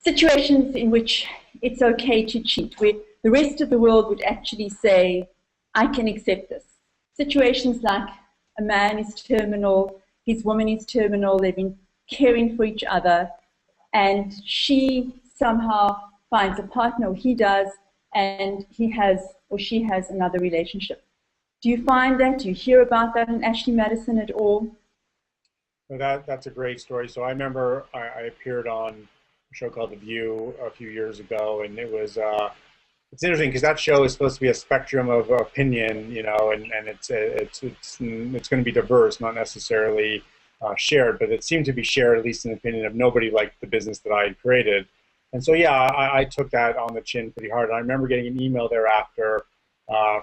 situations in which it's okay to cheat, where the rest of the world would actually say, I can accept this. Situations like a man is terminal, his woman is terminal, they've been caring for each other, and she somehow finds a partner, or he does, and he has or she has another relationship. Do you find that? Do you hear about that in Ashley Madison at all? Well, that's a great story. So I remember I appeared on a show called The View a few years ago, and it was it's interesting because that show is supposed to be a spectrum of opinion, and it's going to be diverse, not necessarily shared, but it seemed to be shared, at least in the opinion of nobody liked the business that I had created. And so, yeah, I took that on the chin pretty hard. And I remember getting an email thereafter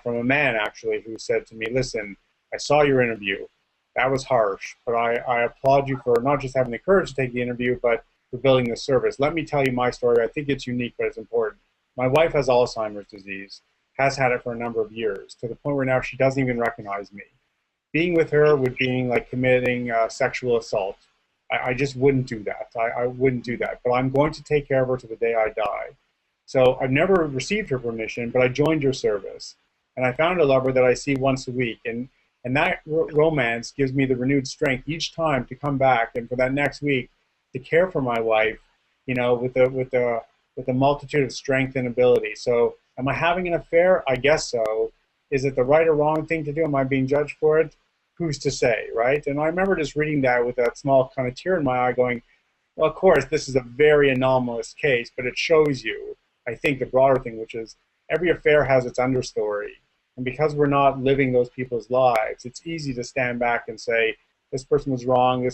from a man, actually, who said to me, listen, I saw your interview. That was harsh, but I applaud you for not just having the courage to take the interview, but for building the service. Let me tell you my story. I think it's unique, but it's important. My wife has Alzheimer's disease, has had it for a number of years, to the point where now she doesn't even recognize me. Being with her would be like committing sexual assault. I just wouldn't do that. I wouldn't do that. But I'm going to take care of her to the day I die. So I've never received her permission, but I joined your service. And I found a lover that I see once a week. And that romance gives me the renewed strength each time to come back and for that next week to care for my wife, with a multitude of strength and ability. So am I having an affair? I guess so. Is it the right or wrong thing to do? Am I being judged for it? Who's to say, right? And I remember just reading that with that small kind of tear in my eye going, well, of course, this is a very anomalous case, but it shows you, I think, the broader thing, which is every affair has its understory. And because we're not living those people's lives, it's easy to stand back and say, this person was wrong,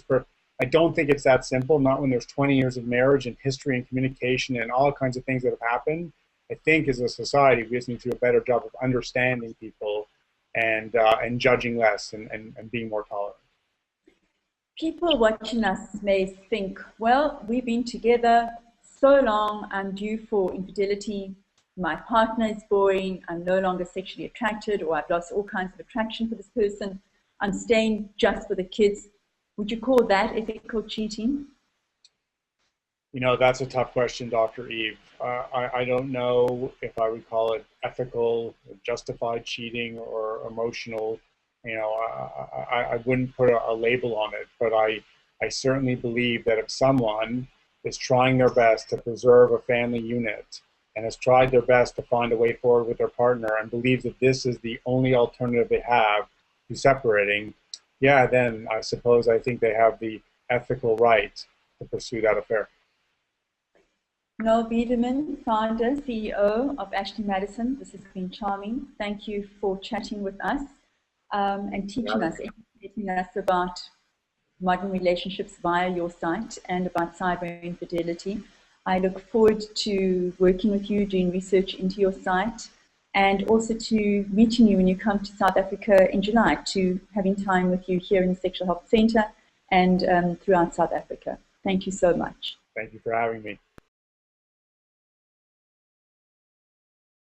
I don't think it's that simple, not when there's 20 years of marriage and history and communication and all kinds of things that have happened. I think as a society, we just need to do a better job of understanding people and judging less and being more tolerant. People watching us may think, well, we've been together so long, I'm due for infidelity, my partner is boring, I'm no longer sexually attracted, or I've lost all kinds of attraction for this person, I'm staying just for the kids. Would you call that ethical cheating? That's a tough question, Dr. Eve. I don't know if I would call it ethical, justified cheating, or emotional. I wouldn't put a label on it, but I certainly believe that if someone is trying their best to preserve a family unit and has tried their best to find a way forward with their partner and believes that this is the only alternative they have to separating, yeah, then I suppose I think they have the ethical right to pursue that affair. Noel Biderman, founder, CEO of Ashley Madison. This has been charming. Thank you for chatting with us and teaching us, educating us about modern relationships via your site and about cyber infidelity. I look forward to working with you, doing research into your site, and also to meeting you when you come to South Africa in July, to having time with you here in the Sexual Health Center and throughout South Africa. Thank you so much. Thank you for having me.